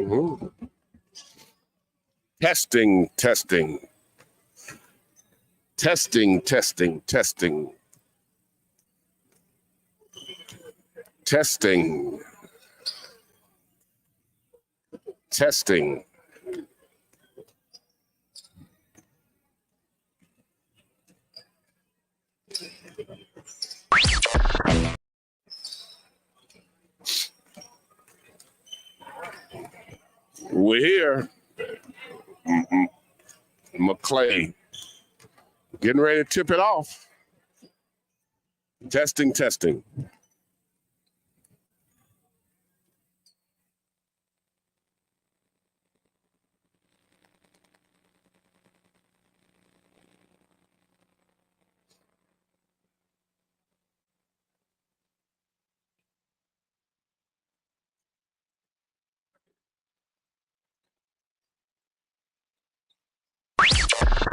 Mm-hmm. Testing. Testing. Testing. Testing. We're here. Maclay getting ready to tip it off. Testing.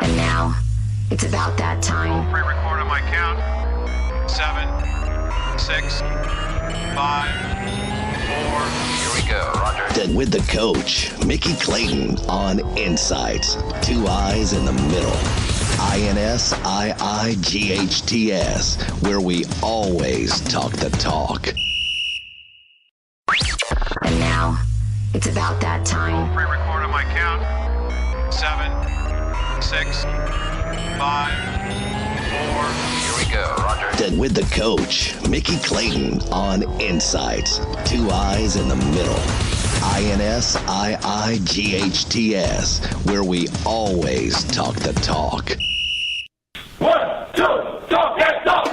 And now, it's about that time. Pre-record on my count. 7, 6, 5, 4. Here we go, Roger. With the coach, Mickey Clayton on Insights. 2 eyes in the middle. INSIIGHTS, where we always talk the talk. And now, it's about that time. Pre-record on my count. 7, 6, 5, 4. Here we go, Roger. With the coach, Mickey Clayton on Insights. 2 eyes in the middle. INSIIGHTS, where we always talk the talk. 1, 2, talk that talk.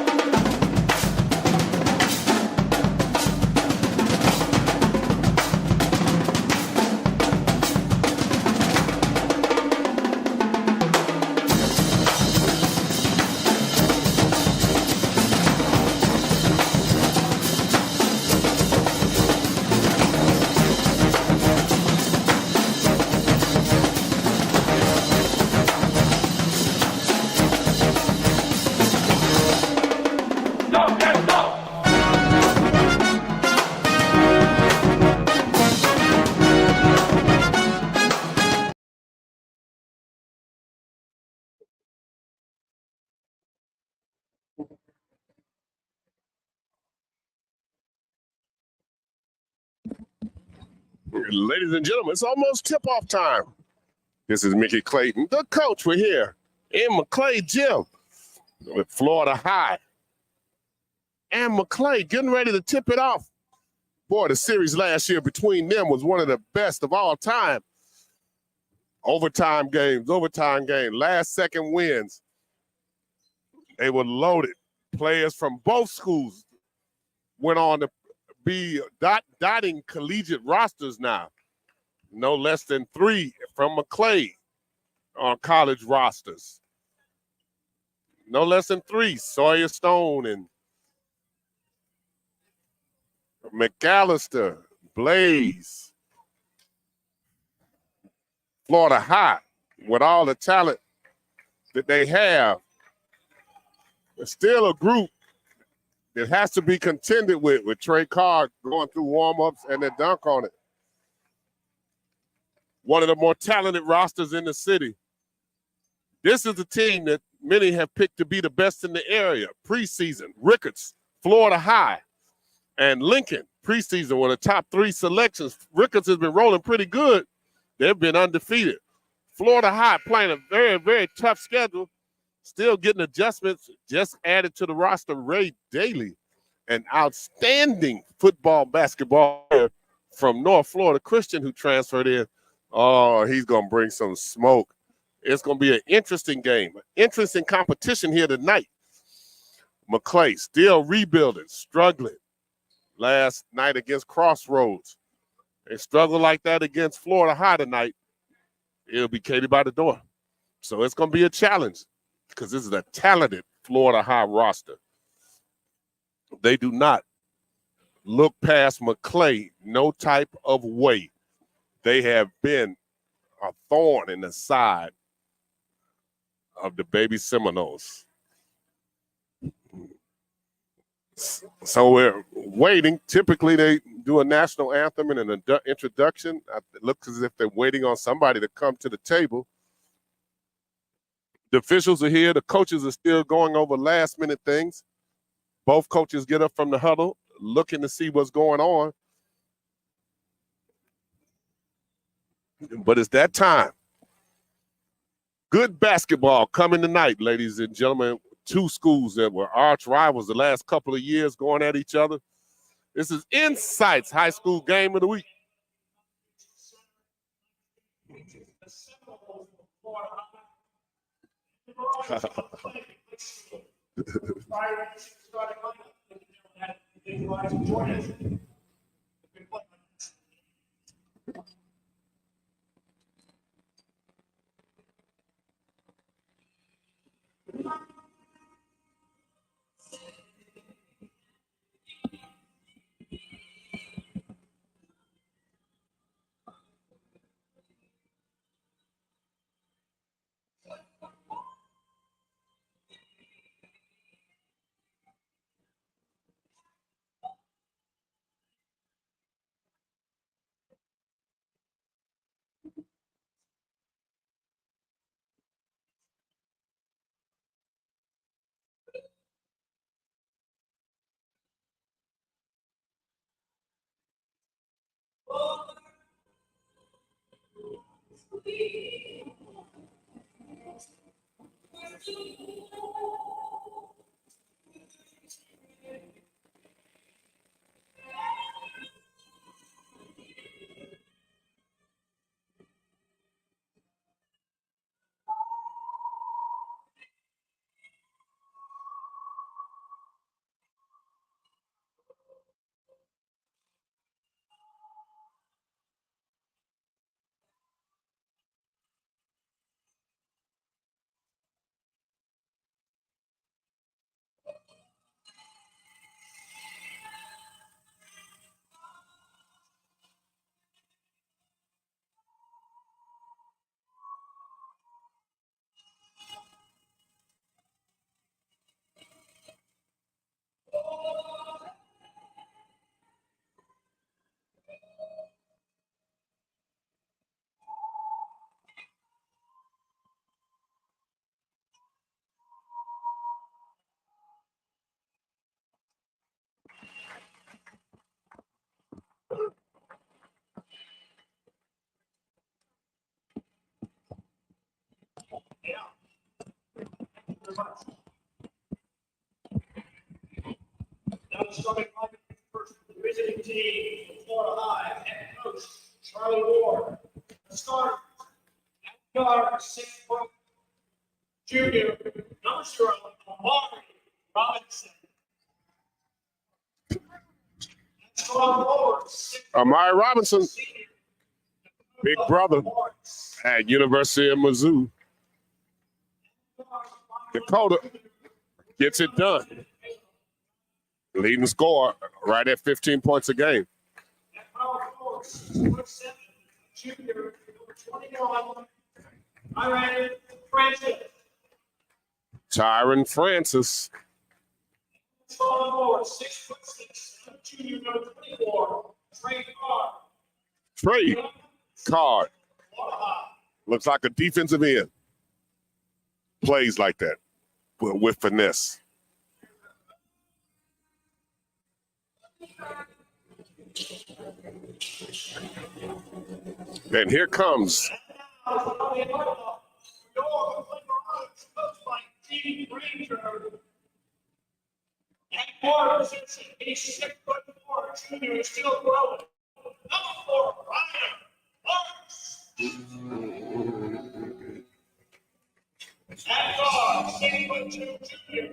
Ladies and gentlemen, it's almost tip-off time. This is Mickey Clayton, the coach. We're here in Maclay Gym with Florida High. And Maclay getting ready to tip it off. Boy, the series last year between them was one of the best of all time. Overtime games, last-second wins. They were loaded. Players from both schools went on to be dotting collegiate rosters now. No less than 3 from Maclay on college rosters. No less than 3. Sawyer Stone and McAllister, Blaze. Florida High, with all the talent that they have, it's still a group that has to be contended with Trey Carr going through warm-ups and then dunk on it. One of the more talented rosters in the city. This is the team that many have picked to be the best in the area. Preseason, Ricketts, Florida High, and Lincoln. Preseason were the top 3 selections. Ricketts has been rolling pretty good. They've been undefeated. Florida High playing a very, very tough schedule. Still getting adjustments. Just added to the roster Ray Daly, an outstanding basketball player from North Florida Christian who transferred in. Oh, he's going to bring some smoke. It's going to be an interesting game, interesting competition here tonight. Maclay still rebuilding, struggling. Last night against Crossroads. They struggle like that against Florida High tonight. It'll be Katie by the door. So it's going to be a challenge because this is a talented Florida High roster. They do not look past Maclay no type of way. They have been a thorn in the side of the baby Seminoles. So we're waiting. Typically, they do a national anthem and an introduction. It looks as if they're waiting on somebody to come to the table. The officials are here. The coaches are still going over last-minute things. Both coaches get up from the huddle, looking to see what's going on. But it's that time. Good basketball coming tonight, ladies and gentlemen. Two schools that were arch rivals the last couple of years going at each other. This is Insight's high school game of the week. Now starting first visiting team, Florida High, head coach Charlie Ward. The starters, guard 6 foot junior, number 0, Amari Robinson. Strong forward, 6 Amari Robinson, senior, big brother at University of Mizzou. Dakota gets it done. Leading scorer right at 15 points a game. Power forward, 6'7", junior, number 21, Tyron Francis. Tyron Francis. Strong forward, 6'6", junior, number 24, Trey Carr. Trey Card. Florida High. Looks like a defensive end. Plays like that, but with finesse. And here comes He's 6'4", junior, is still growing. Number 4, Ryan Marks. At guard, 6'2", junior, 21.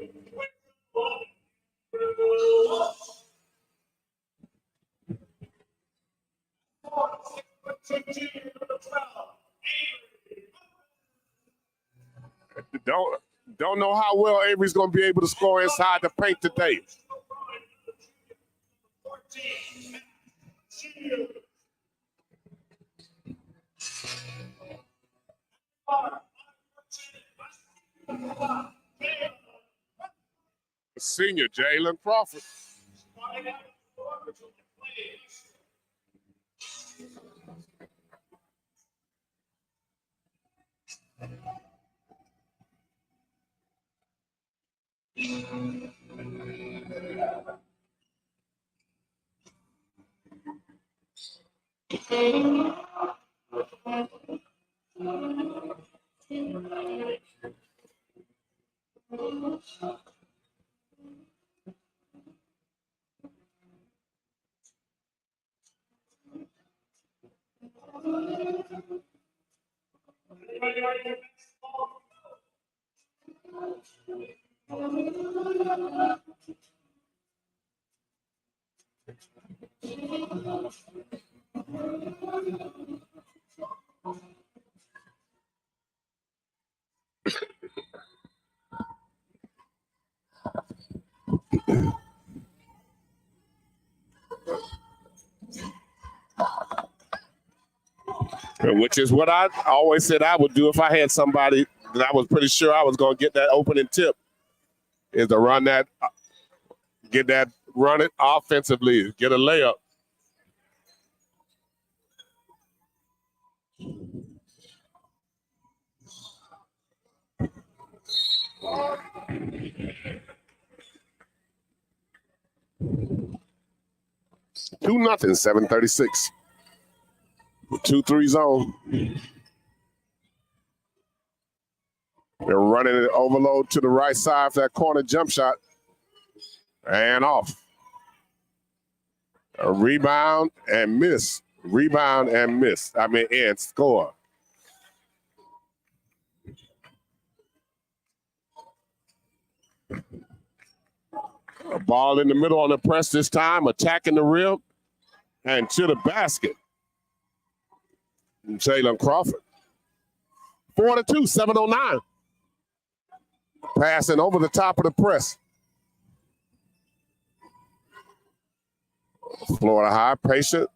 Don't know how well Avery's going to be able to score inside the paint today. Senior Jalen Crawford. Which is what I always said I would do if I had somebody that I was pretty sure I was going to get that opening tip, is to run that, run it offensively, get a layup. Two nothing, 7:36. 2-3 zone. They're running it overload to the right side for that corner jump shot. And off. A rebound and miss. Rebound and miss. And score. A ball in the middle on the press this time, attacking the rim and to the basket. Jalen Crawford. 4-2, 7:09. Passing over the top of the press. Florida High, patient.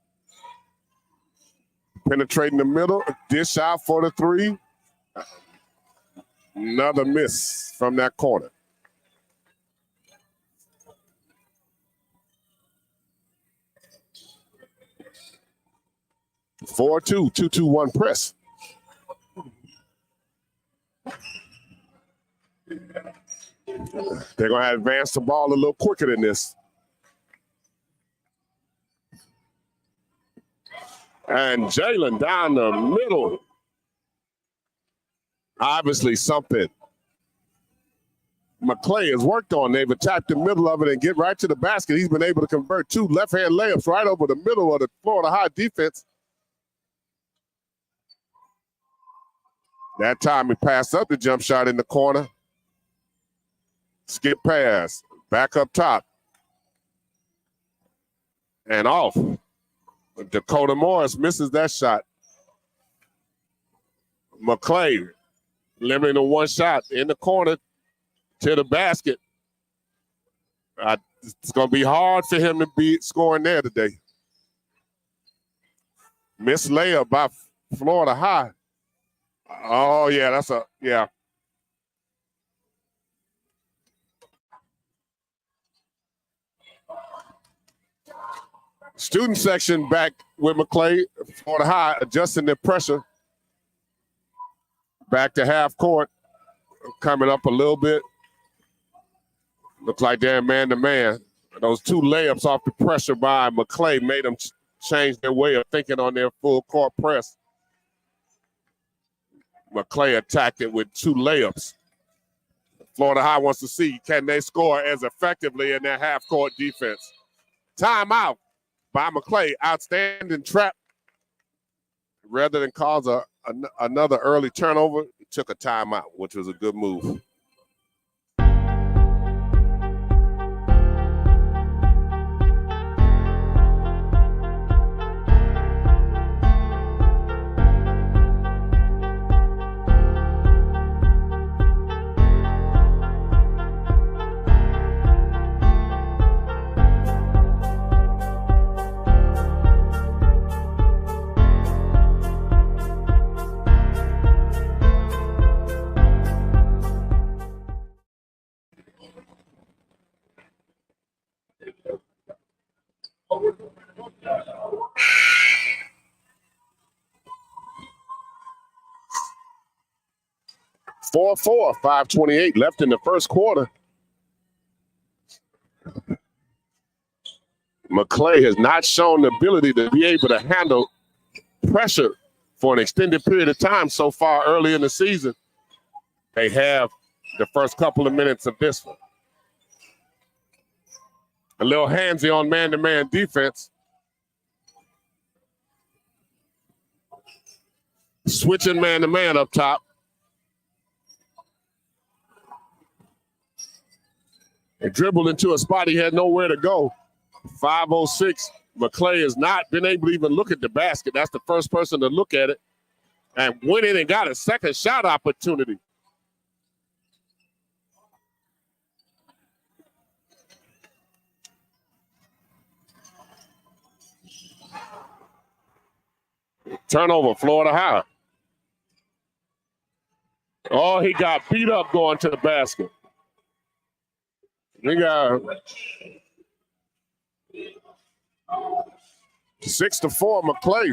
Penetrating the middle, dish out for the three. Another miss from that corner. Four-two, 2-2-1 press. They're going to advance the ball a little quicker than this. And Jalen down the middle. Obviously something Maclay has worked on. They've attacked the middle of it and get right to the basket. He's been able to convert two left-hand layups right over the middle of the Florida High defense. That time he passed up the jump shot in the corner. Skip pass, back up top. And off. Dakota Morris misses that shot. Maclay limiting to one shot in the corner to the basket. It's going to be hard for him to be scoring there today. Missed layup by Florida High. Oh, yeah, yeah. Student section back with Maclay. Florida High adjusting their pressure. Back to half court. Coming up a little bit. Looks like they're man-to-man. Those two layups off the pressure by Maclay made them change their way of thinking on their full court press. Maclay attacked it with two layups. Florida High wants to see, can they score as effectively in their half-court defense? Timeout by Maclay. Outstanding trap. Rather than cause another early turnover, he took a timeout, which was a good move. 4-4, 5:28 left in the first quarter. Maclay has not shown the ability to be able to handle pressure for an extended period of time so far early in the season. They have the first couple of minutes of this one. A little handsy on man-to-man defense. Switching man-to-man up top. He dribbled into a spot he had nowhere to go. 5:06. Maclay has not been able to even look at the basket. That's the first person to look at it. And went in and got a second shot opportunity. Turnover, Florida High. Oh, he got beat up going to the basket. We got 6-4 Maclay.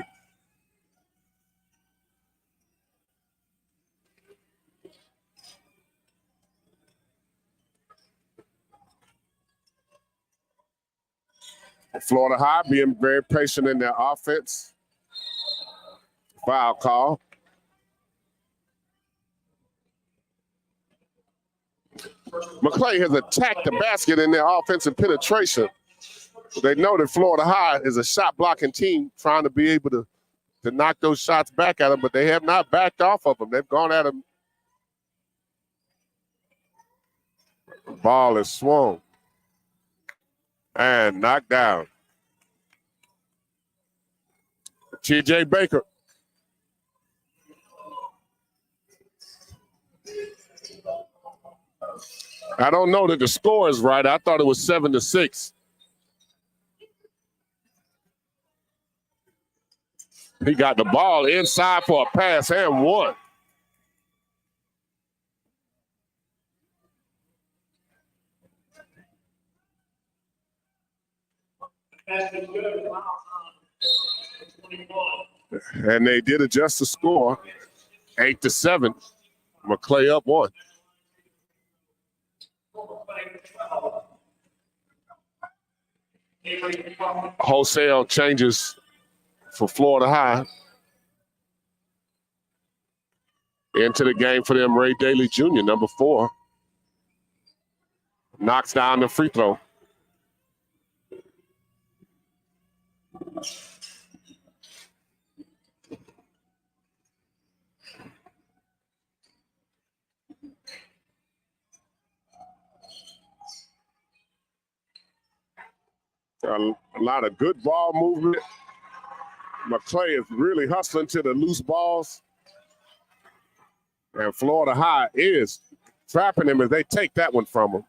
Florida High being very patient in their offense. Foul call. Maclay has attacked the basket in their offensive penetration. They know that Florida High is a shot blocking team trying to be able to knock those shots back at them, but they have not backed off of them. They've gone at them. Ball is swung and knocked down. TJ Baker. I don't know that the score is right. I thought it was 7-6. He got the ball inside for a pass and one. And they did adjust the score. 8-7. Maclay up one. Wholesale changes for Florida High. Into the game for them, Ray Daly Jr., number 4. Knocks down the free throw. A lot of good ball movement. Maclay is really hustling to the loose balls. And Florida High is trapping him as they take that one from him.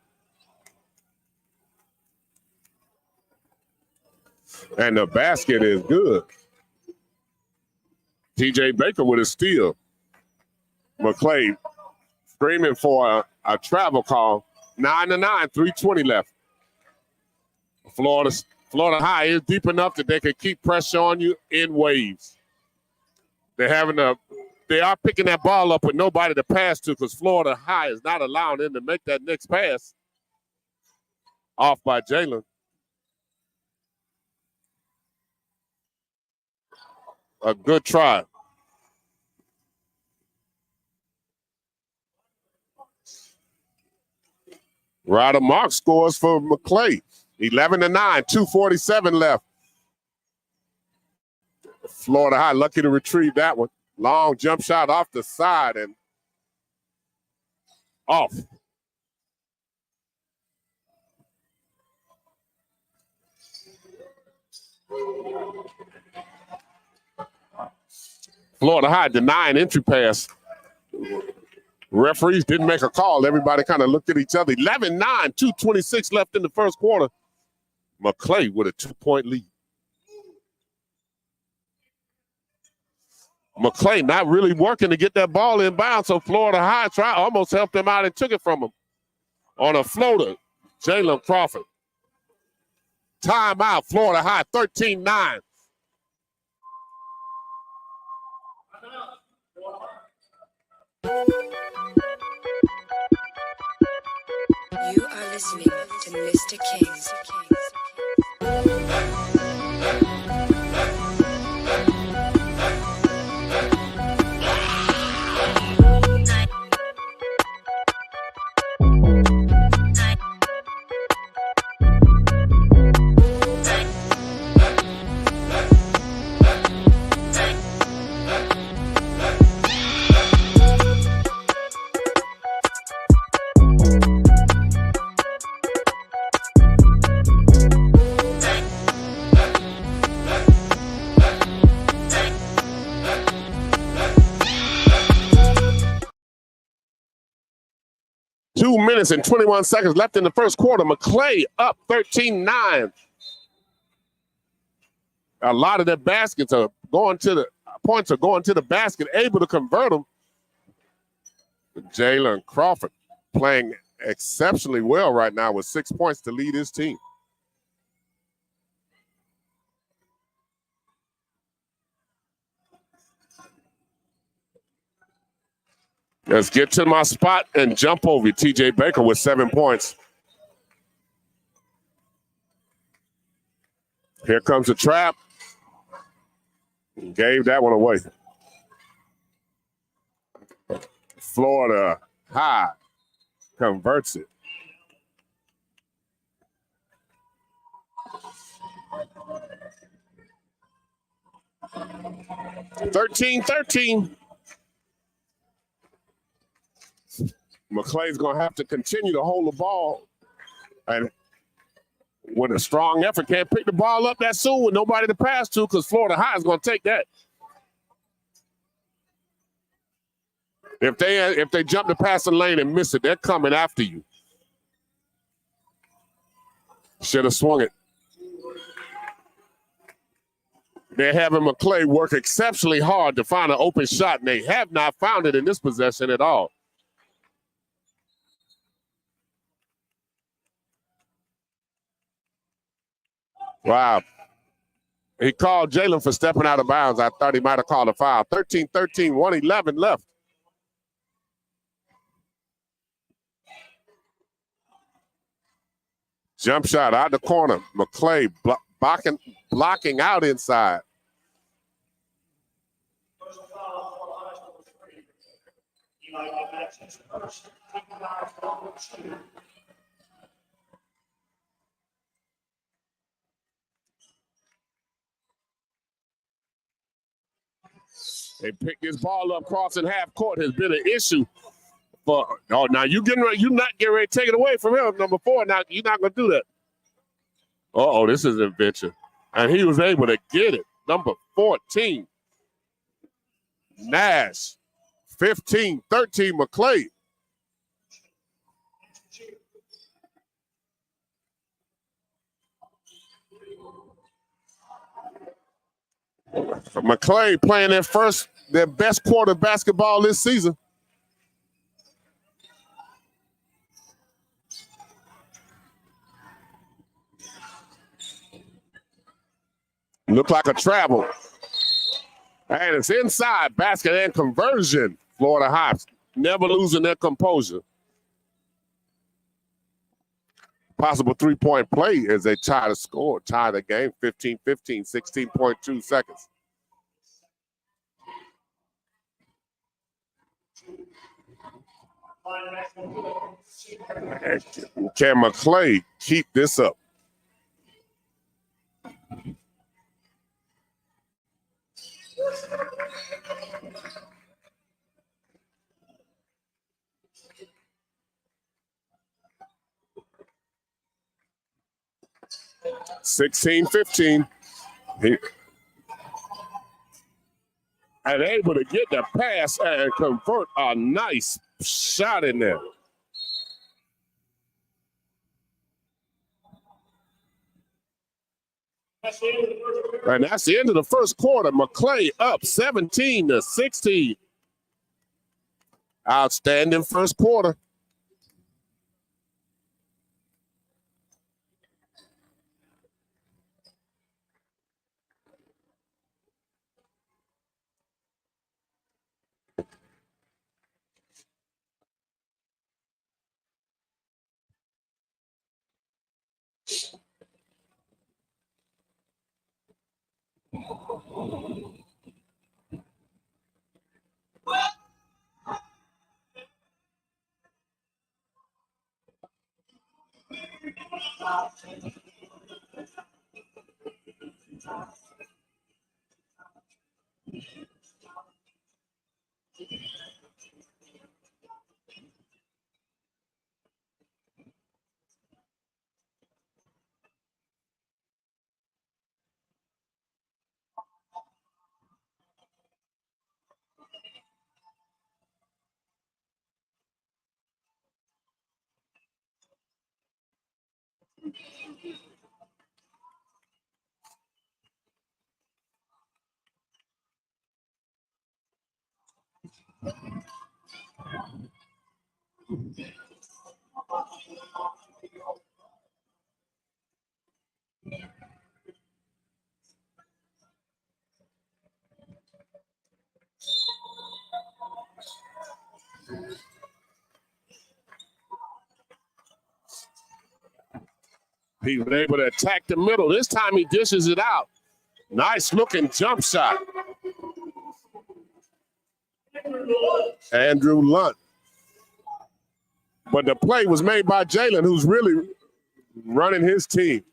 And the basket is good. TJ Baker with a steal. Maclay screaming for a travel call. 9-9, 3:20 left. Florida High is deep enough that they can keep pressure on you in waves. They are picking that ball up with nobody to pass to because Florida High is not allowing them to make that next pass. Off by Jalen. A good try. Ryder Mark scores for Maclay. 11-9, 2:47 left. Florida High lucky to retrieve that one. Long jump shot off the side and off. Florida High denying entry pass. Referees didn't make a call. Everybody kind of looked at each other. 11-9, 2:26 left in the first quarter. Maclay with a 2-point lead. Maclay not really working to get that ball in bounds, so Florida High almost helped him out and took it from him. On a floater, Jalen Crawford. Timeout, Florida High, 13-9. listening to Mr. King. Two minutes and 21 seconds left in the first quarter. Maclay up 13-9. A lot of their baskets are going to the points are going to the basket, able to convert them. Jalen Crawford playing exceptionally well right now with 6 points to lead his team. Let's get to my spot and jump over T.J. Baker with 7 points. Here comes the trap. Gave that one away. Florida High converts it. 13-13. Maclay's going to have to continue to hold the ball. And with a strong effort, can't pick the ball up that soon with nobody to pass to because Florida High is going to take that. If they jump the passing lane and miss it, they're coming after you. Should have swung it. They're having Maclay work exceptionally hard to find an open shot, and they have not found it in this possession at all. Wow. He called Jalen for stepping out of bounds. I thought he might have called a foul. 13-13, 1:11 left. Jump shot out the corner. Maclay blocking out inside. They picked this ball up crossing half court has been an issue. Now you're not getting ready to take it away from him, number 4. Now you're not gonna do that. This is an adventure. And he was able to get it. Number 14. Nash. 15-13 Maclay. Maclay playing their best quarter of basketball this season. Look like a travel. And it's inside, basket and conversion. Florida High never losing their composure. Possible 3-point play as they tie the game, 15-15, 16.2 seconds. Can Maclay keep this up? (16-15). And able to get the pass and convert a nice shot in there. And that's the end of the first quarter. Maclay up 17-16. Outstanding first quarter. He was able to attack the middle. This time he dishes it out. Nice looking jump shot. Andrew Lunt. But the play was made by Jalen, who's really running his team.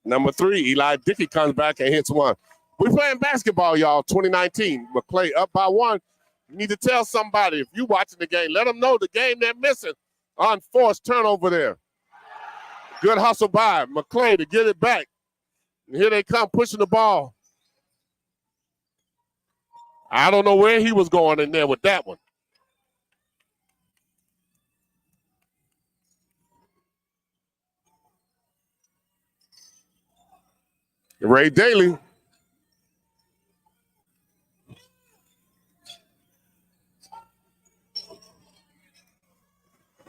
Number 3, Eli Dickey comes back and hits one. We're playing basketball, y'all, 2019. Maclay up by 1. You need to tell somebody, if you're watching the game, let them know the game they're missing. Unforced turnover there. Good hustle by Maclay to get it back. And here they come pushing the ball. I don't know where he was going in there with that one. Ray Daly.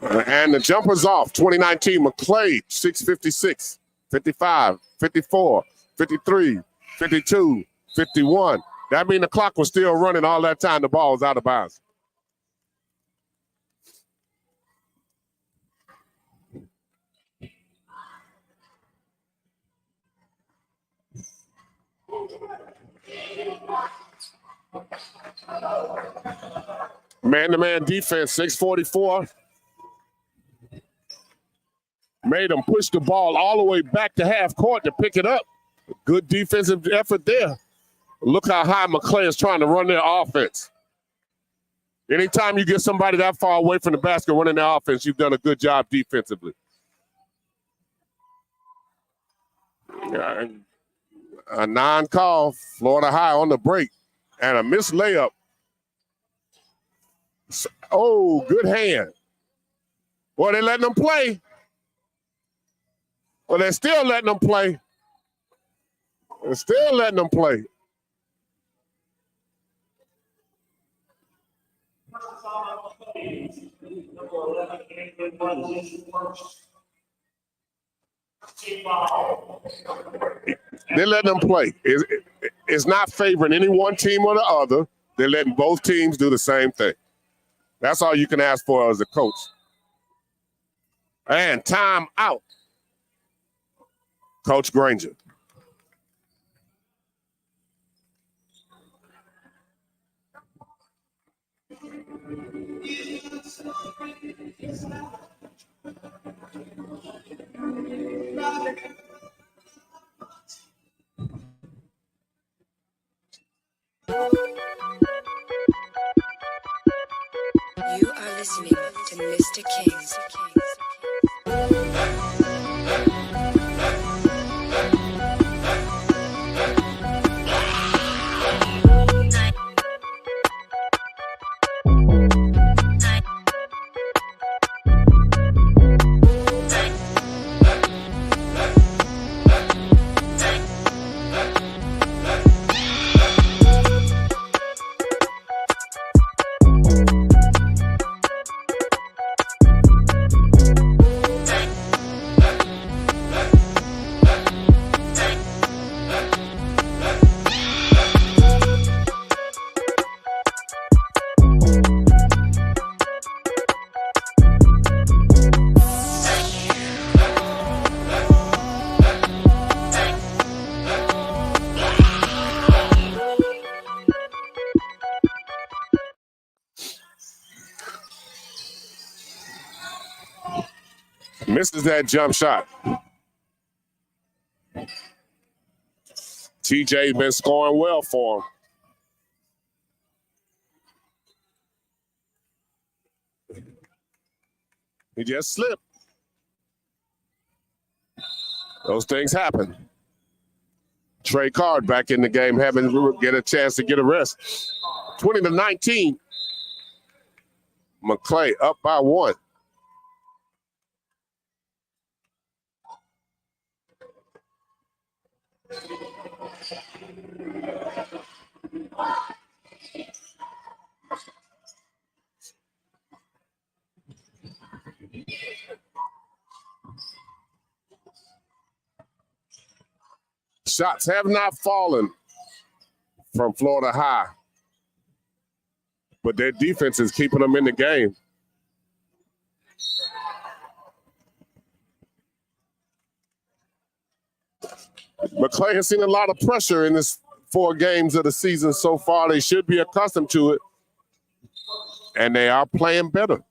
And the jumper's off. 2019, Maclay, 6:56, 55, 54, 53, 52, 51. That means the clock was still running all that time. The ball was out of bounds. Man-to-man defense, 6:44. Made them push the ball all the way back to half court to pick it up. Good defensive effort there. Look how high Maclay is trying to run their offense. Anytime you get somebody that far away from the basket running their offense, you've done a good job defensively. A non-call, Florida High on the break, and a missed layup. Oh, good hand. Boy, they letting them play. Well, they're still letting them play. They're still letting them play. They're letting them play. It's not favoring any one team or the other. They're letting both teams do the same thing. That's all you can ask for as a coach. And time out. Coach Granger. You are listening to Mr. King. Misses that jump shot. TJ's been scoring well for him. He just slipped. Those things happen. Trey Card back in the game, having get a chance to get a rest. 20-19. Maclay up by 1. Shots have not fallen from Florida High, but their defense is keeping them in the game. Maclay has seen a lot of pressure in this 4 games of the season so far. They should be accustomed to it, and they are playing better.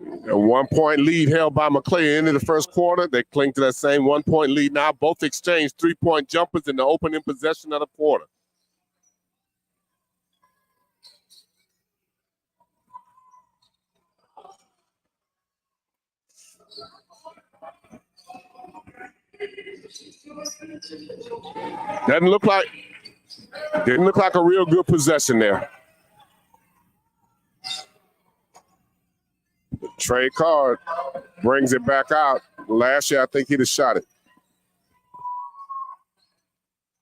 A 1-point lead held by Maclay into the first quarter. They cling to that same 1-point lead now. Both exchanged 3-point jumpers in the opening possession of the quarter. Didn't look like a real good possession there. Trey Card brings it back out. Last year, I think he'd have shot it.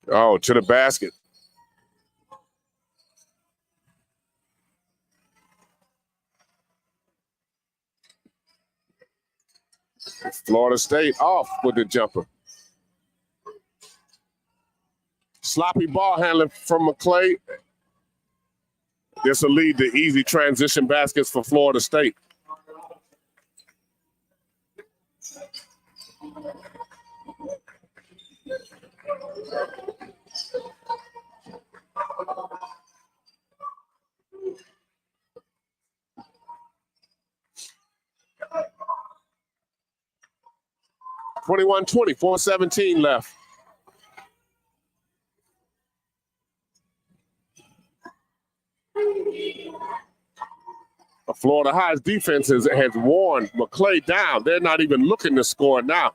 Oh, to the basket. Florida State off with the jumper. Sloppy ball handling from Maclay. This will lead to easy transition baskets for Florida State. (21-20), 4:17 left. Florida High's defense has worn Maclay down. They're not even looking to score now.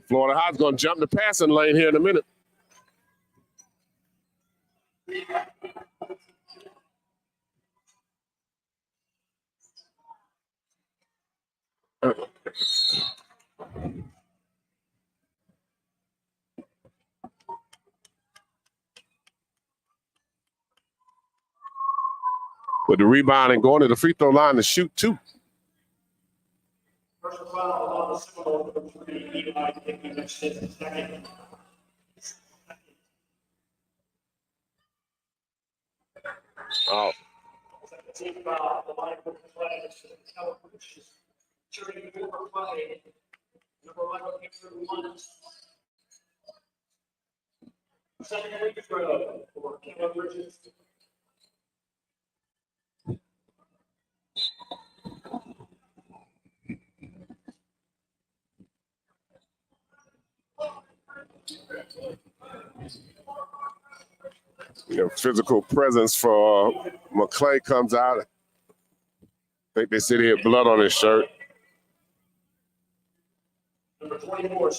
Florida High's going to jump the passing lane here in a minute. With the rebound and going to the free throw line to shoot 2. Oh. Physical presence for Maclay comes out. I think they said he had blood on his shirt. Number 24.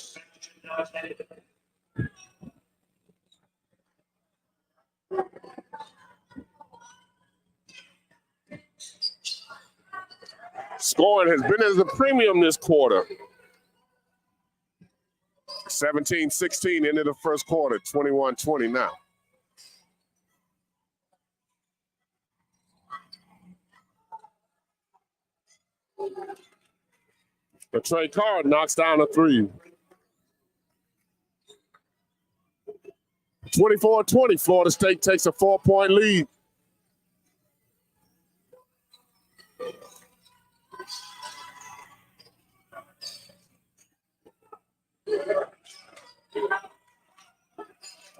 Scoring has been as a premium this quarter. 17-16 into the first quarter, 21-20 now. But Trey Card knocks down a 3. 24-20, Florida State takes a 4-point lead.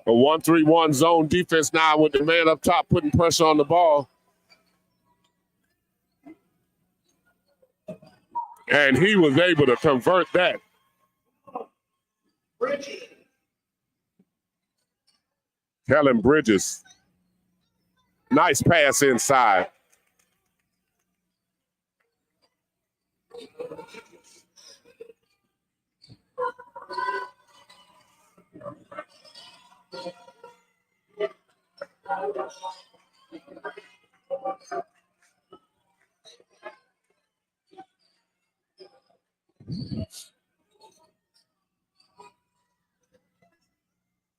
A 1-3-1 zone defense now with the man up top putting pressure on the ball. And he was able to convert that. Kellen Bridges. Nice pass inside.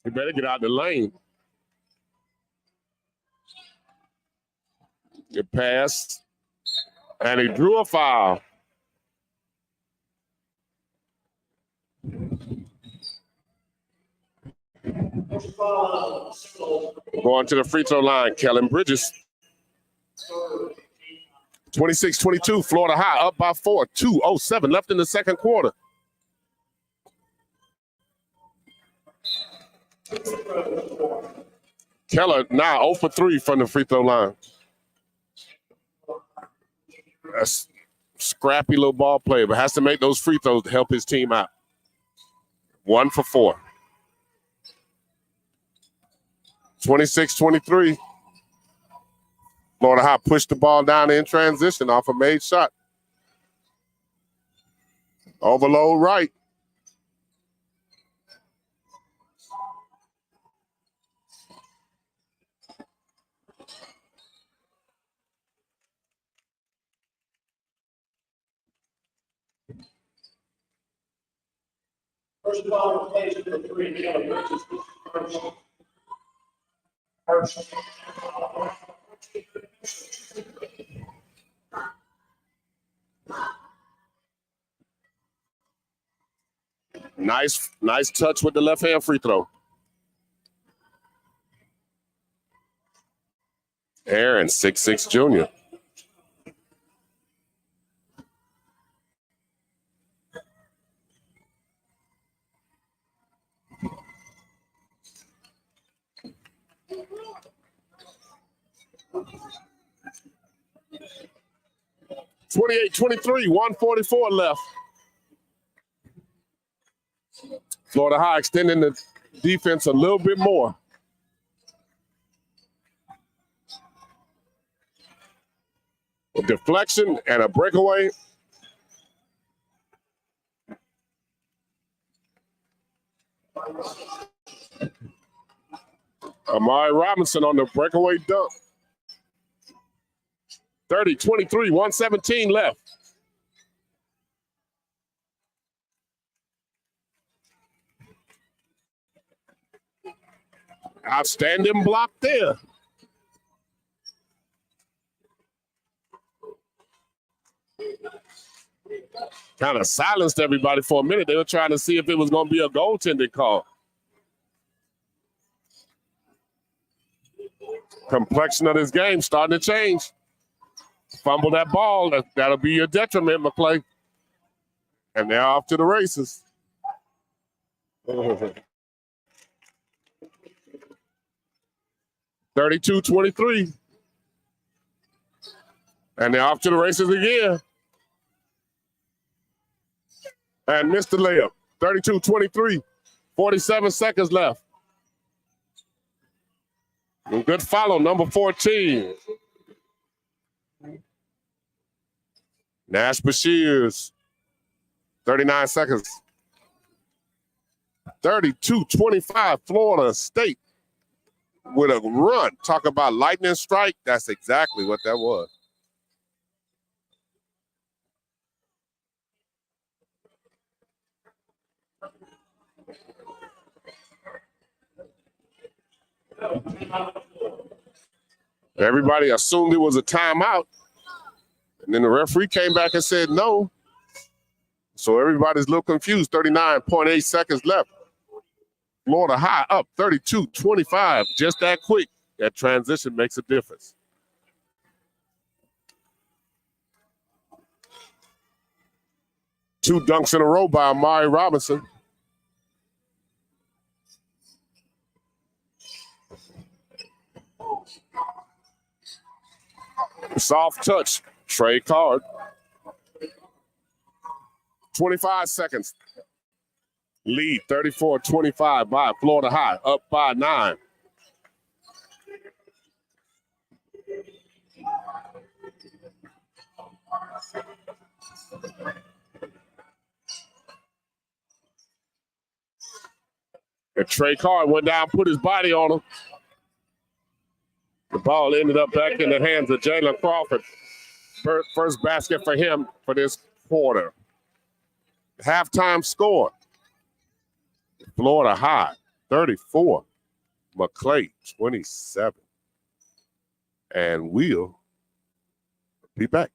You better get out the lane. Good pass. And he drew a foul. Going to the free throw line, Kellen Bridges. 26-22, Florida High up by 4. 2:07 left in the second quarter. Keller now 0 for 3 from the free throw line. A scrappy little ball player, but has to make those free throws to help his team out. 1 for 4. 26-23. Florida High pushed the ball down in transition off a made shot. Overload right. First ball plays for 3, Kellen Bridges. First. Nice touch with the left hand free throw. Aaron, 6'6" junior. (28-23), 1:44 left. Florida High extending the defense a little bit more. A deflection and a breakaway. Amari Robinson on the breakaway dunk. 30-23, 1:17 left. Outstanding block there. Kind of silenced everybody for a minute. They were trying to see if it was going to be a goaltending call. Complexion of this game starting to change. Fumble that ball. That'll be your detriment, Maclay. And they're off to the races. 32-23. And they're off to the races again. And missed the layup. 32-23. 47 seconds left. And good follow, number 14. Nash Bashirs. 39 seconds. 32-25, Florida State with a run. Talk about lightning strike. That's exactly what that was. Everybody assumed it was a timeout. And then the referee came back and said no. So everybody's a little confused. 39.8 seconds left. Florida High up 32-25. Just that quick. That transition makes a difference. Two dunks in a row by Amari Robinson. Soft touch. Trade card. 25 seconds. Lead 34-25 by Florida High. Up by 9. And Trey Card went down, put his body on him. The ball ended up back in the hands of Jalen Crawford. First basket for him for this quarter. Halftime score. Florida High, 34. Maclay, 27. And we'll be back.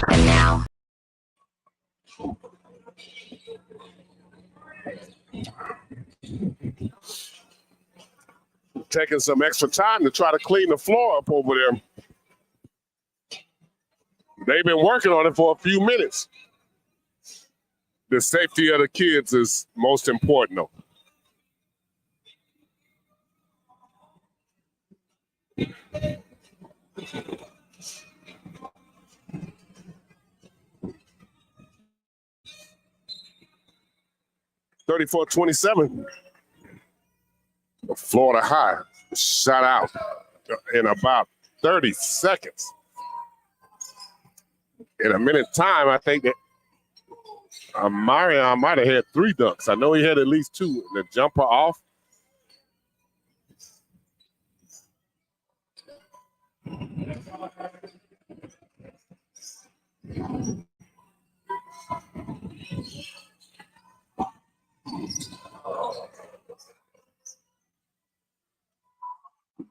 And now, Taking some extra time to try to clean the floor up over there. They've been working on it for a few minutes. The safety of the kids is most important, though. (34-27). Florida High shot out in about 30 seconds. In a minute time, I think that Marion might have had 3 dunks. I know he had at least 2. The jumper off.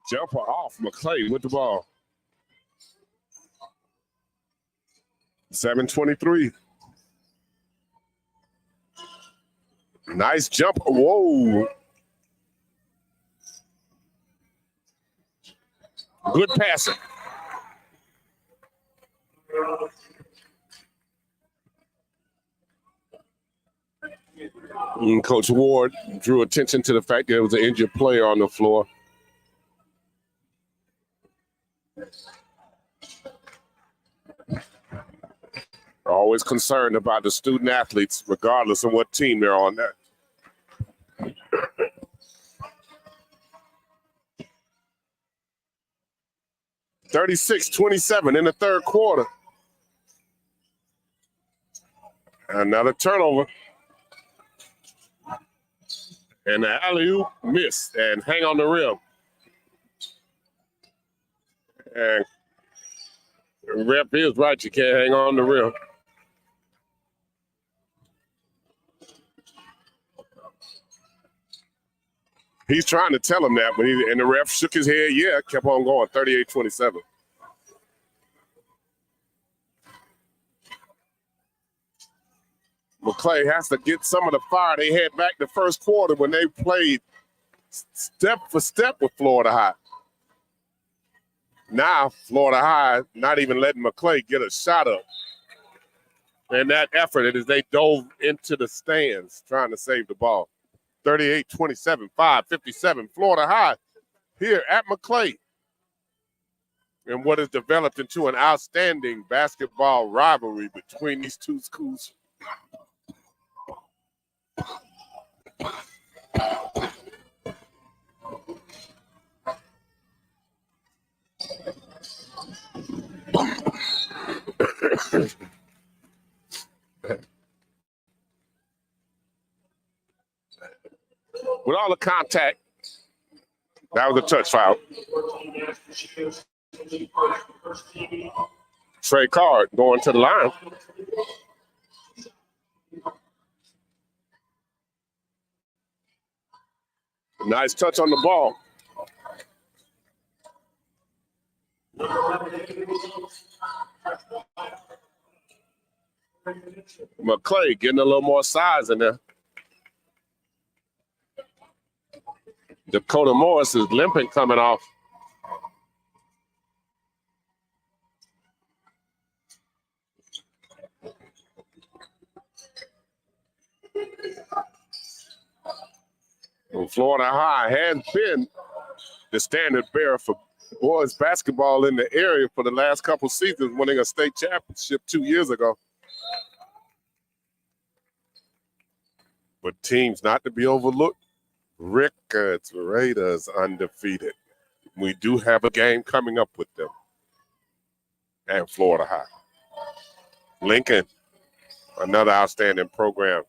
Jumper off, Maclay with the ball. 7:23. Nice jump. Whoa. Good passing. And Coach Ward drew attention to the fact that there was an injured player on the floor. Always concerned about the student athletes, regardless of what team they're on. 36-27 in the third quarter. Another turnover. And the alley-oop missed and hang on the rim. And the ref is right, you can't hang on the rim. He's trying to tell him that, but and the ref shook his head, yeah, kept on going, 38-27. Maclay has to get some of the fire they had back the first quarter when they played step for step with Florida High. Now, Florida High not even letting Maclay get a shot up. And that effort as they dove into the stands trying to save the ball. 38-27, 5:57. Florida High here at Maclay. And what has developed into an outstanding basketball rivalry between these two schools. With all the contact That was a touch foul. Trey Card going to the line. Nice touch on the ball. Maclay getting a little more size in there. Dakota Morris is limping coming off. And Florida High has been the standard bearer for boys basketball in the area for the last couple seasons, winning a state championship 2 years ago. But teams not to be overlooked. Ricketts Raiders undefeated. We do have a game coming up with them and Florida High. Lincoln, another outstanding program.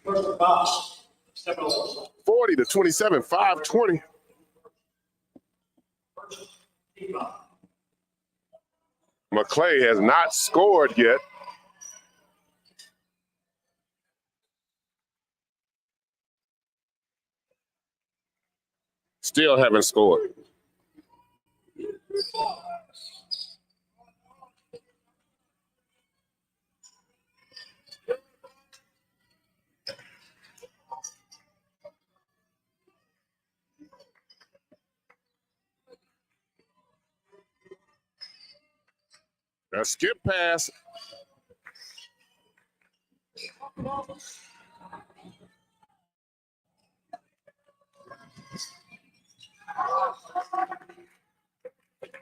First box, 7-0. 40-27, 5:20. Maclay has not scored yet. Still haven't scored. A skip pass.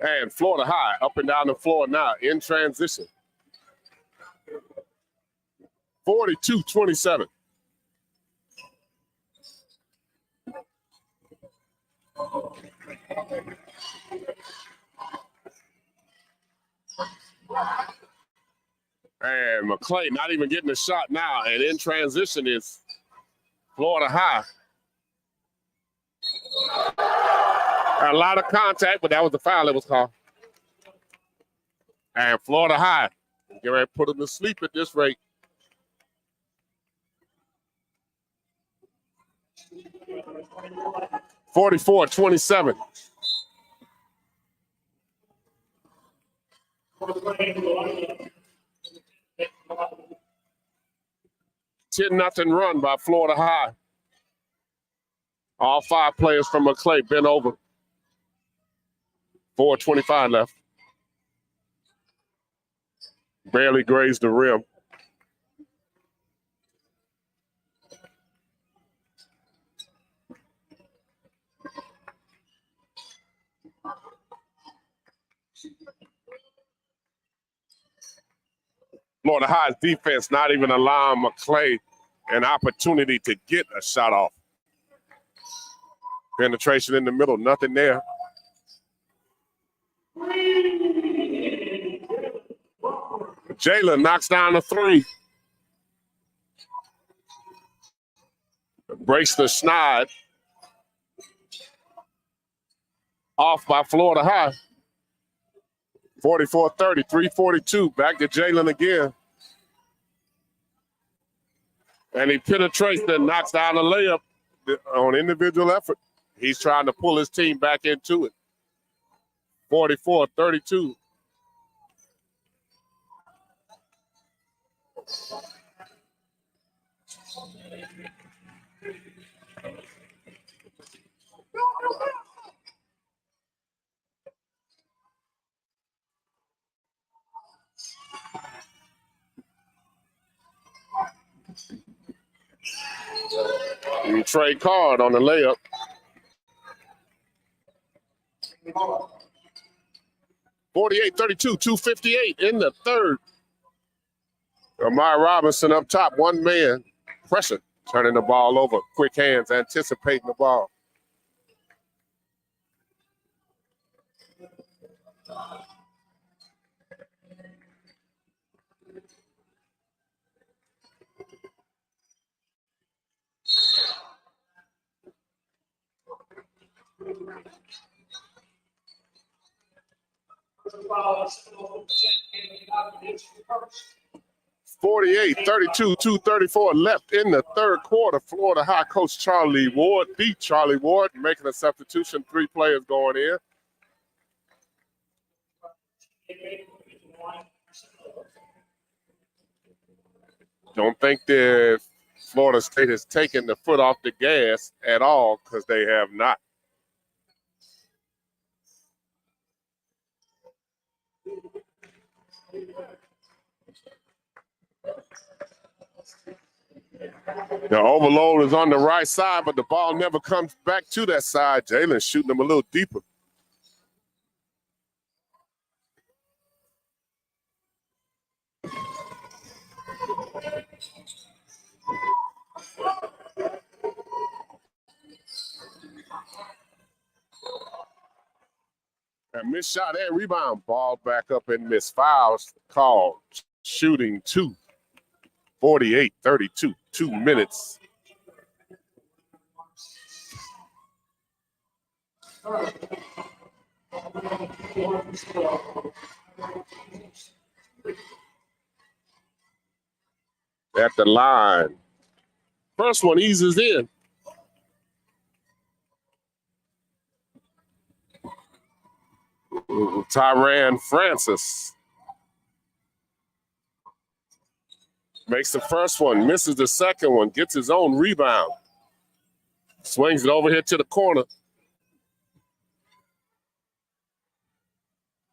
And Florida High up and down the floor now in transition. 42-27. And Maclay not even getting a shot now. And in transition is Florida High. A lot of contact, but that was the foul that was called. And Florida High, get ready to put them to sleep at this rate. (44-27). (10-0) run by Florida High. All 5 players from Maclay bent over. 4:25 left. Barely grazed the rim. Florida High's defense not even allowing Maclay an opportunity to get a shot off. Penetration in the middle, nothing there. Jalen knocks down a 3. Breaks the snide. Off by Florida High. 44-30, 3:42. Back to Jalen again. And he penetrates and knocks down a layup on individual effort. He's trying to pull his team back into it. 44-32. You trade card on the layup. (48-32), 2:58 in the third. Amari Robinson up top, one man. Pressure, turning the ball over. Quick hands, anticipating the ball. Foul, 48, 32, 2:34 left in the third quarter. Florida High coach Charlie Ward beat Charlie Ward, making a substitution. 3 players going in. Don't think that Florida State has taken the foot off the gas at all, because they have not. The overload is on the right side, but the ball never comes back to that side. Jalen's shooting them a little deeper. And missed shot and rebound. Ball back up and missed. Fouls called. Shooting 2. 48, 32, 2 minutes. At the line. First one eases in. Tyran Francis makes the first one, misses the second one, gets his own rebound. Swings it over here to the corner.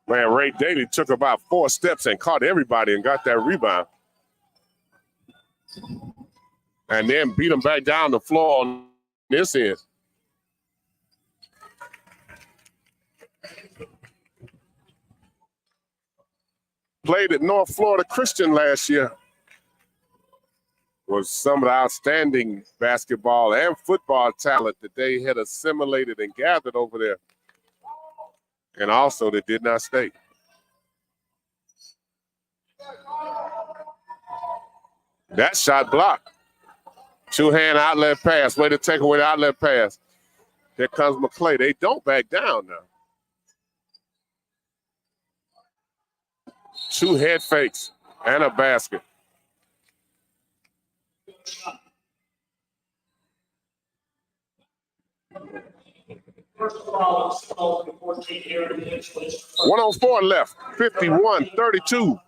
Man, Ray Daly took about 4 steps and caught everybody and got that rebound. And then beat him back down the floor on this end. Played at North Florida Christian last year. Was some of the outstanding basketball and football talent that they had assimilated and gathered over there. And also that did not stay. That shot blocked. 2-hand outlet pass. Way to take away the outlet pass. Here comes Maclay. They don't back down now. 2 head fakes and a basket. First foul, 14 here in the 104 left. 51-32.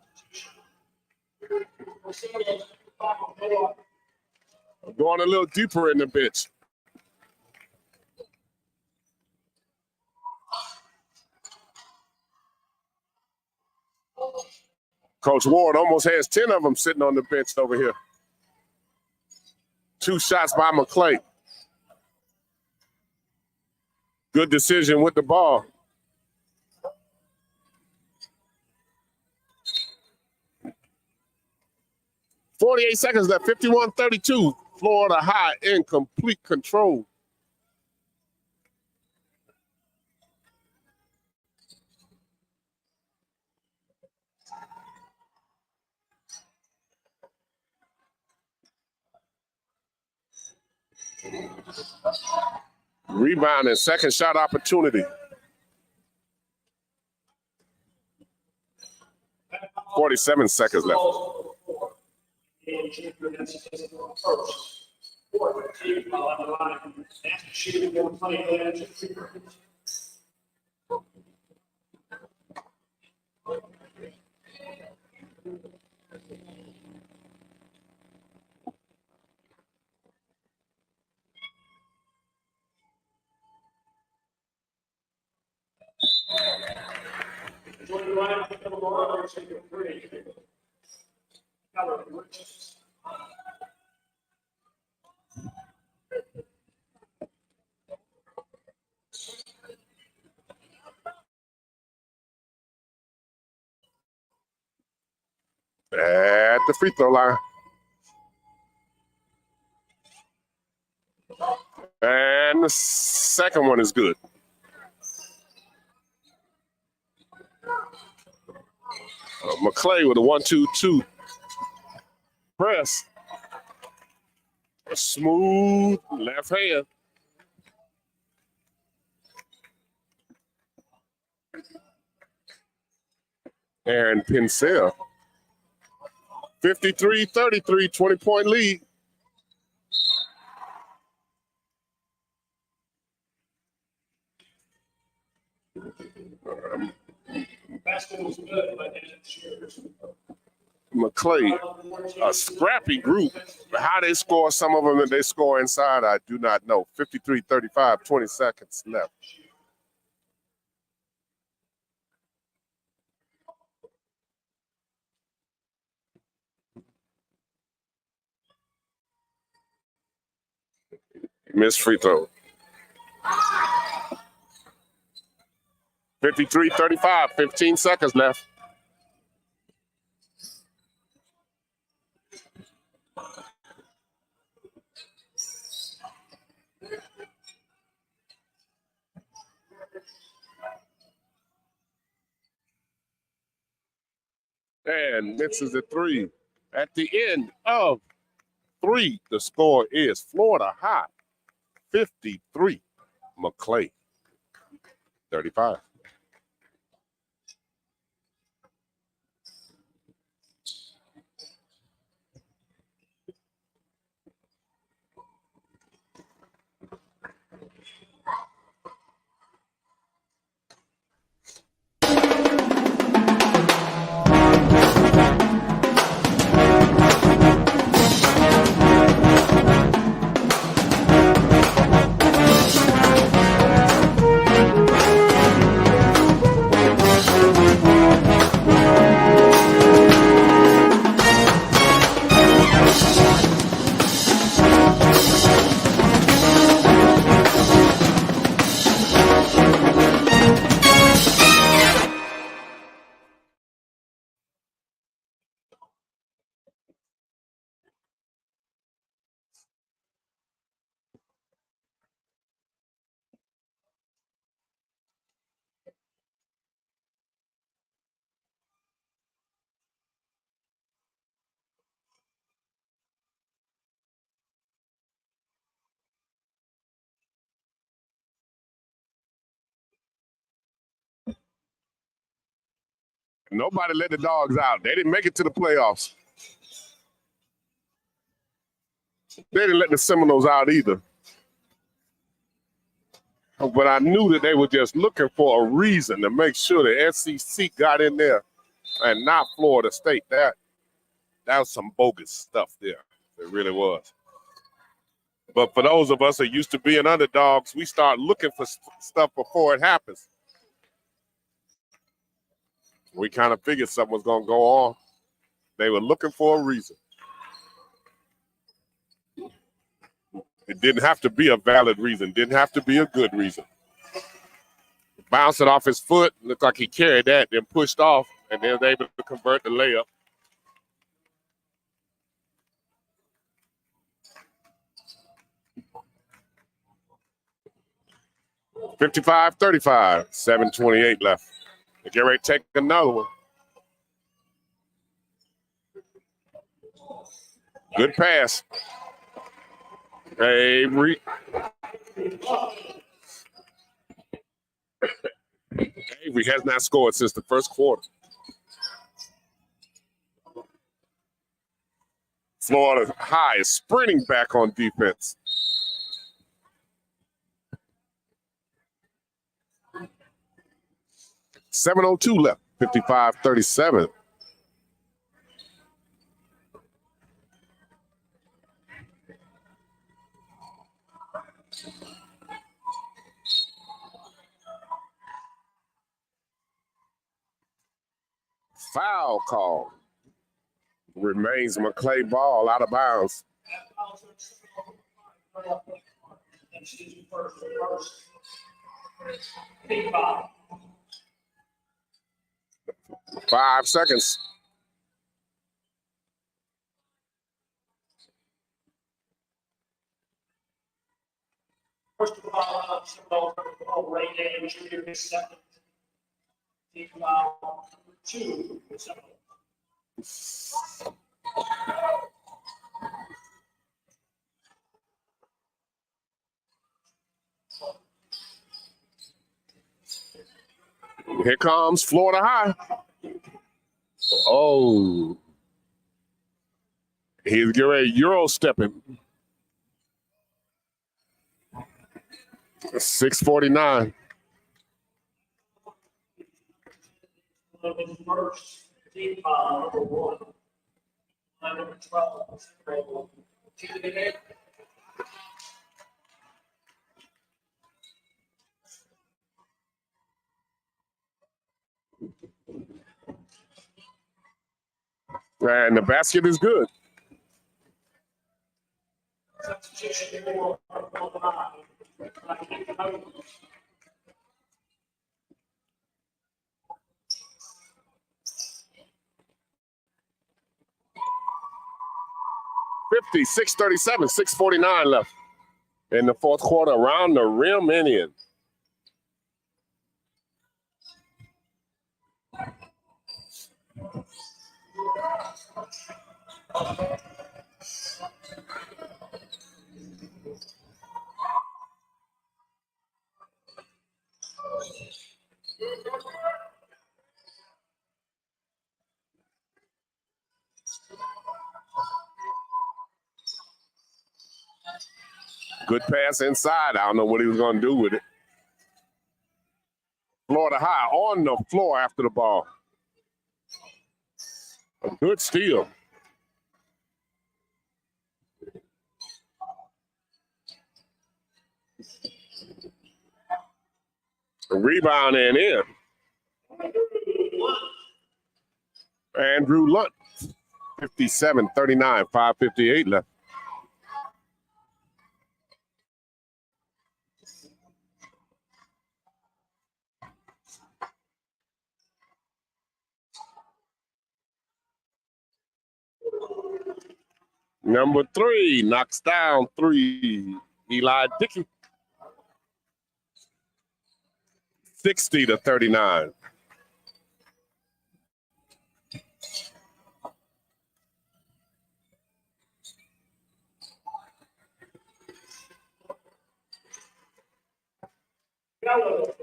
Going a little deeper in the bench. Coach Ward almost has 10 of them sitting on the bench over here. 2 shots by Maclay. Good decision with the ball. .48 seconds left, 51-32. Florida High in complete control. Rebound and second shot opportunity. 47 seconds left. At the free throw line. And the second one is good. Maclay with a 1-2-2 press. A smooth left hand. And Pincel. 53-33, 20-point lead. Basketball's good, but it's sure. Maclay, a scrappy group. How they score, some of them that they score inside, I do not know. 53-35, 20 seconds left. Missed free throw. 53-35, 15 seconds left. And misses the three. At the end of 3, the score is Florida High, 53, Maclay, 35. Nobody let the dogs out. They didn't make it to the playoffs. They didn't let the Seminoles out either. But I knew that they were just looking for a reason to make sure the SEC got in there and not Florida State. That was some bogus stuff there. It really was. But for those of us that used to being underdogs, we start looking for stuff before it happens. We kind of figured something was going to go on. They were looking for a reason. It didn't have to be a valid reason. Didn't have to be a good reason. Bounced it off his foot. Looked like he carried that, then pushed off, and then was able to convert the layup. (55-35), 7:28 left. They get ready to take another one. Good pass. Avery. Avery has not scored since the first quarter. Florida High is sprinting back on defense. .702 left, 55-37. Foul call. Remains Maclay ball out of bounds. 5 seconds. First of all, Ray Day, Junior, second. Team foul 2. Here comes Florida High. Oh. He's getting ready Euro stepping. 6:49. First, team foul, number 1. Number 12. And the basket is good. Substitution 4, number 5. 6:37, 6:49 left in the fourth quarter. Around the rim and in. Good pass inside. I don't know what he was going to do with it. Florida High on the floor after the ball. A good steal. A rebound and in. Andrew Lunt, 57-39, 5:58 left. Number 3 knocks down 3. Eli Dickey. 60-39.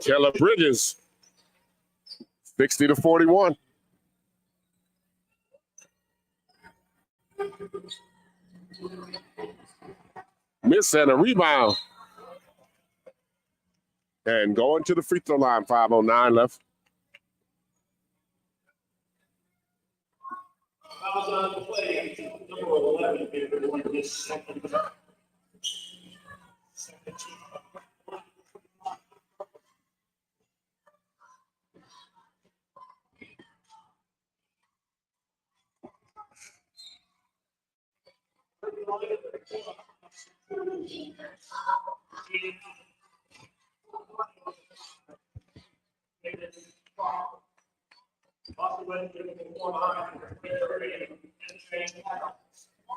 Keller Bridges. 60-41. Miss and a rebound. And going to the free throw line, 5:09 left. Fouls on the play, number 11, everyone, his second team.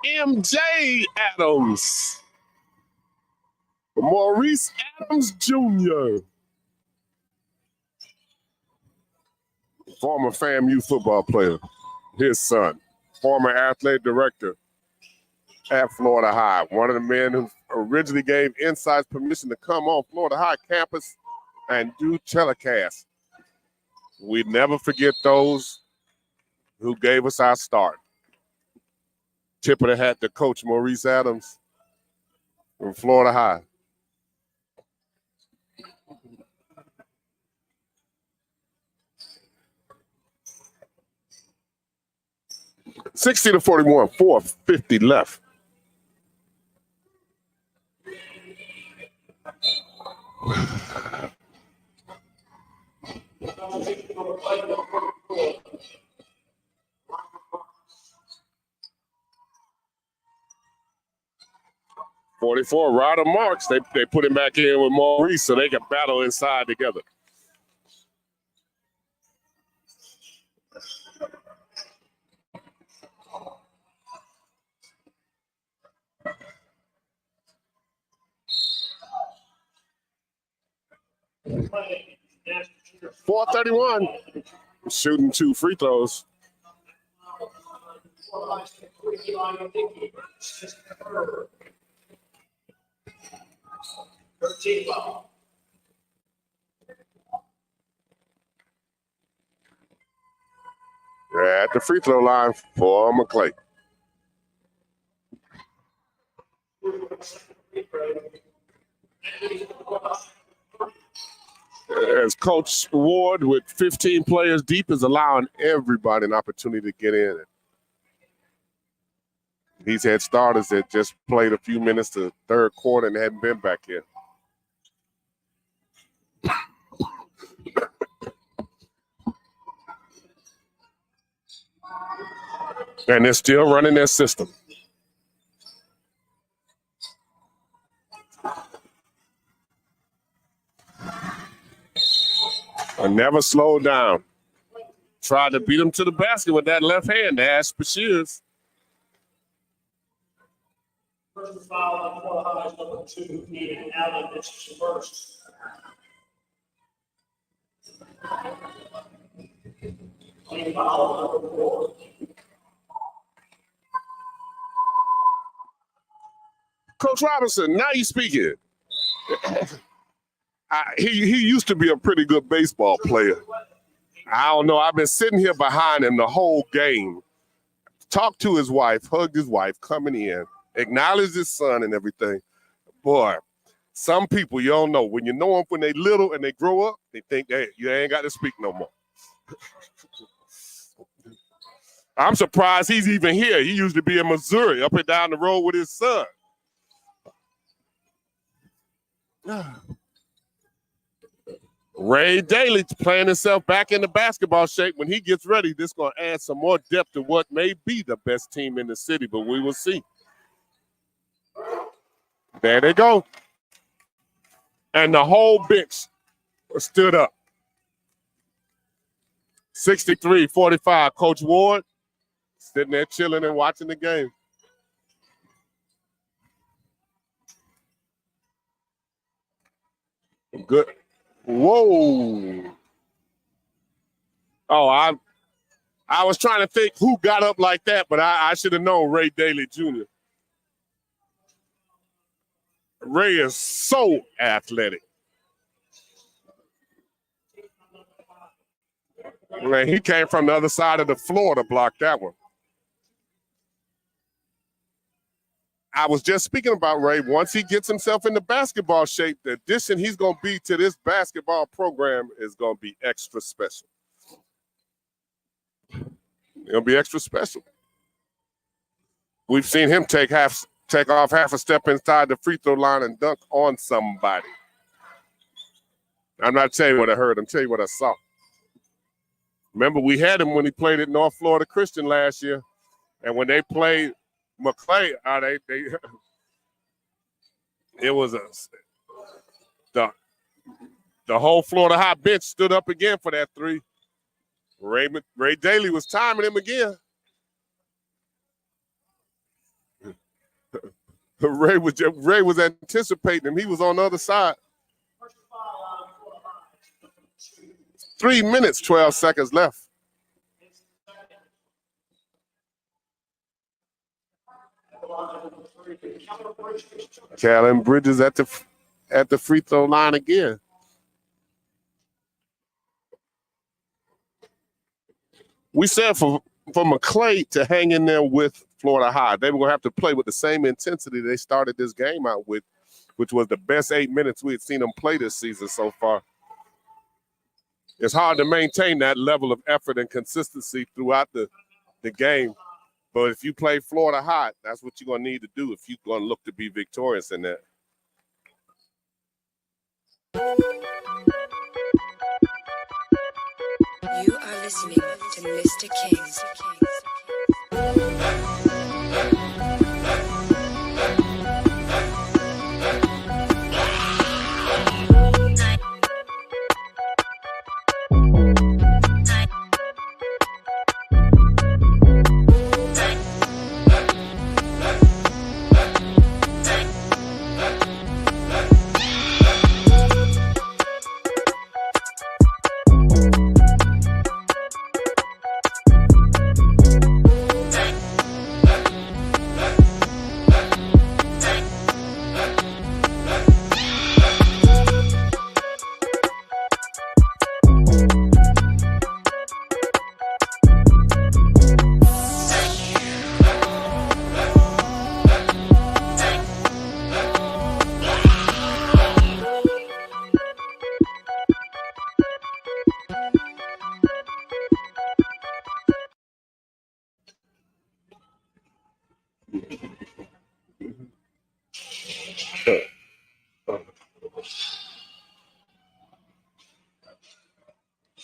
MJ Adams. Maurice Adams Jr. Former FAMU football player. His son. Former athletic director at Florida High. One of the men who originally gave Insights permission to come on Florida High campus and do telecasts. We never forget those who gave us our start. Tip of the hat to Coach Maurice Adams from Florida High. (60-41), 4:50 left. (44) Ryder Marks. They put him back in with Maurice so they can battle inside together. (4:31) shooting 2 free throws. Florida High State free line, Dickey, 6-3. 13 ball. At the free throw line for Maclay. As Coach Ward with 15 players deep is allowing everybody an opportunity to get in. He's had starters that just played a few minutes to third quarter and hadn't been back here. And they're still running their system. I never slowed down. Tried to beat him to the basket with that left hand. Ash Bashirs. First foul on Florida High's number 2, Ian Allen, misses first. Clean foul number 4. Coach Robinson, now you speaking. He used to be a pretty good baseball player. I don't know. I've been sitting here behind him the whole game. Talked to his wife, hugged his wife coming in, acknowledged his son and everything. Boy, some people you don't know. When you know them when they little and they grow up, they think that you ain't got to speak no more. I'm surprised he's even here. He used to be in Missouri, up and down the road with his son. Ray Daly playing himself back into basketball shape. When he gets ready, this is going to add some more depth to what may be the best team in the city, but we will see. There they go. And the whole bench stood up. 63-45. Coach Ward sitting there chilling and watching the game. Good. Whoa. Oh, I was trying to think who got up like that, but I should have known Ray Daly Jr. Ray is so athletic. Man, he came from the other side of the floor to block that one. I was just speaking about Ray. Once he gets himself into basketball shape, the addition he's going to be to this basketball program is going to be extra special. It'll be extra special. We've seen him take off half a step inside the free throw line and dunk on somebody. I'm not telling you what I heard. I'm telling you what I saw. Remember, we had him when he played at North Florida Christian last year, and when they played Maclay, it was the whole Florida High bench stood up again for that three. Ray Daly was timing him again. Ray was anticipating him. He was on the other side. 3 minutes, 12 seconds left. Callan Bridges at the free throw line again. We said for Maclay to hang in there with Florida High, they were going to have to play with the same intensity they started this game out with, which was the best 8 minutes we had seen them play this season so far. It's hard to maintain that level of effort and consistency throughout the game. But if you play Florida High, that's what you're going to need to do if you're going to look to be victorious in that. You are listening to Mr. King.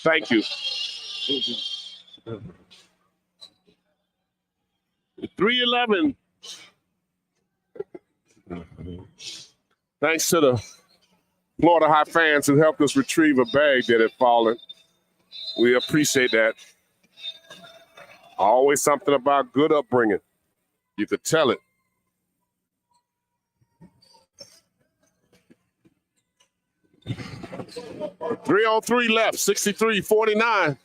Thank you. 311. Thanks to the Florida High fans who helped us retrieve a bag that had fallen. We appreciate that. Always something about good upbringing. You could tell it. Three on three left, 63-49.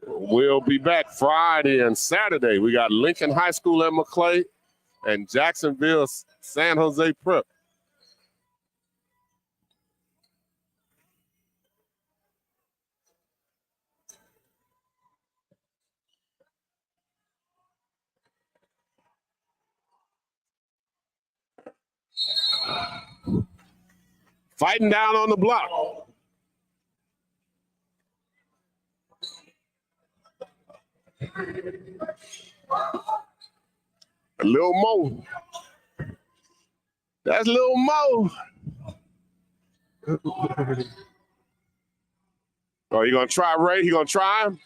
We'll be back Friday and Saturday. We got Lincoln High School at Maclay and Jacksonville San Jose Prep. Fighting down on the block. A little more. That's a little more. Oh, you gonna try Ray? You gonna try him?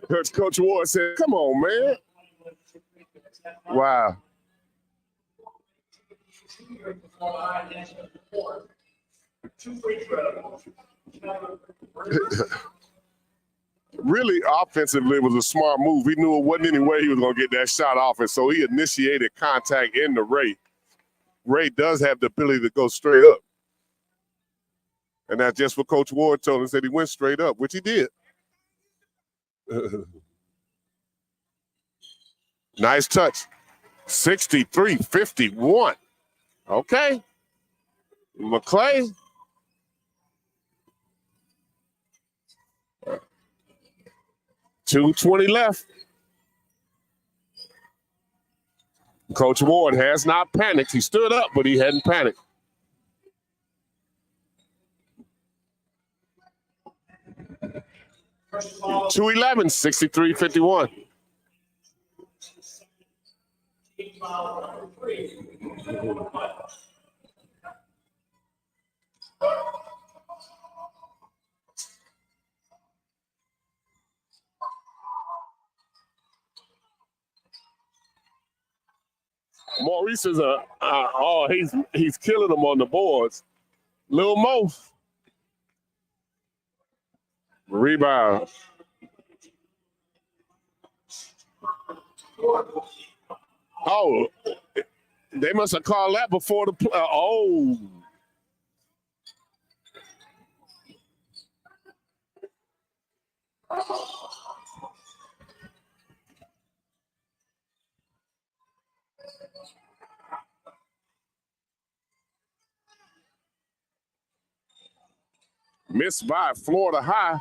Coach Ward said, come on, man. Wow. Really, offensively, it was a smart move. He knew it wasn't any way he was going to get that shot off, and so he initiated contact into Ray. Ray does have the ability to go straight up. And that's just what Coach Ward told him. He said he went straight up, which he did. Nice touch. 63-51. Okay. Maclay. .220 left. Coach Ward has not panicked. He stood up, but he hadn't panicked. .211, 63-51. Maurice is he's killing them on the boards. Lil Mo. Rebound. Oh, they must have called that before the play. Oh. Missed by Florida High.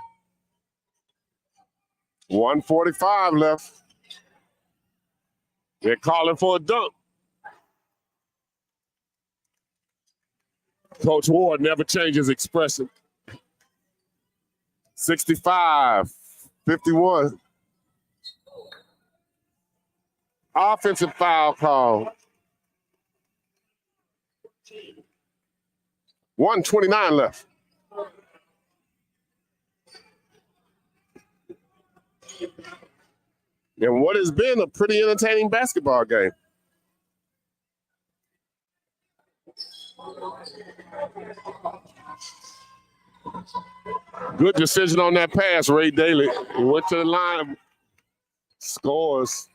1:45 left. They're calling for a dunk. Coach Ward never changes expression. 65-51. Offensive foul call. 1:29 left. And what has been a pretty entertaining basketball game. Good decision on that pass, Ray Daly. He went to the line, scores.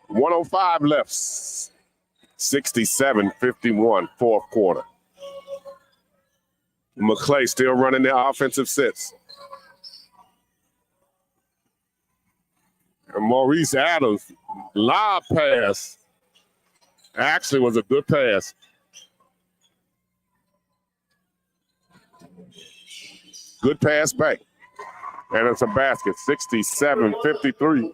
.105 left. 67-51, fourth quarter. Maclay still running their offensive sets. And Maurice Adams, lob pass. Actually was a good pass. Good pass back. And it's a basket, 67-53.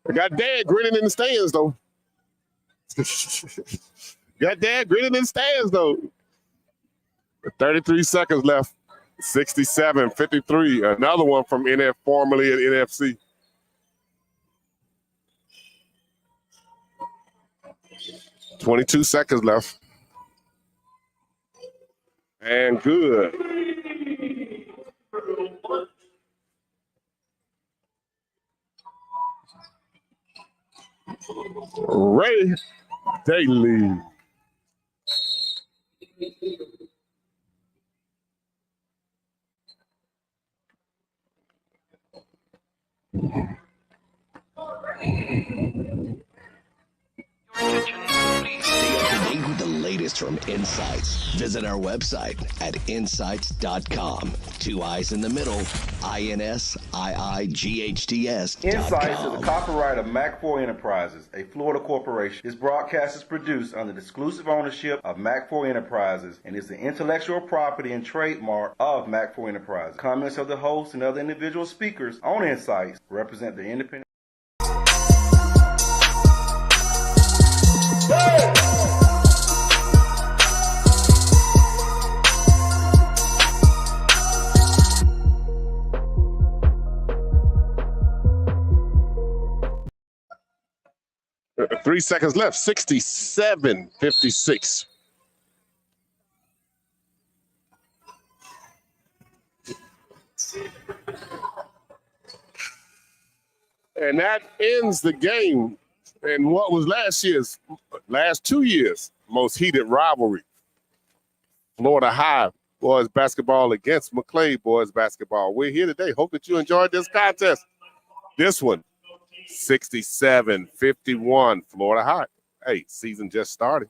I got Dad grinning in the stands, though. Got Dad grinning in the stands, though. 33 seconds left. 67, 53. Another one from NF, formerly at NFC. $22 seconds left. And good. Ray Daly. Stay up to date with the latest from Insights. Visit our website at insights.com. 2 eyes in the middle, INSIIGHTS.com. Insights is a copyright of Mac4 Enterprises, a Florida corporation. This broadcast is produced under the exclusive ownership of Mac4 Enterprises and is the intellectual property and trademark of Mac4 Enterprises. Comments of the host and other individual speakers on Insights represent the independent. Three seconds left. 67, 56. And that ends the game in what was last 2 years, most heated rivalry. Florida High boys basketball against Maclay boys basketball. We're here today. Hope that you enjoyed this contest. This one, 67-51, Florida High. Hey, season just started.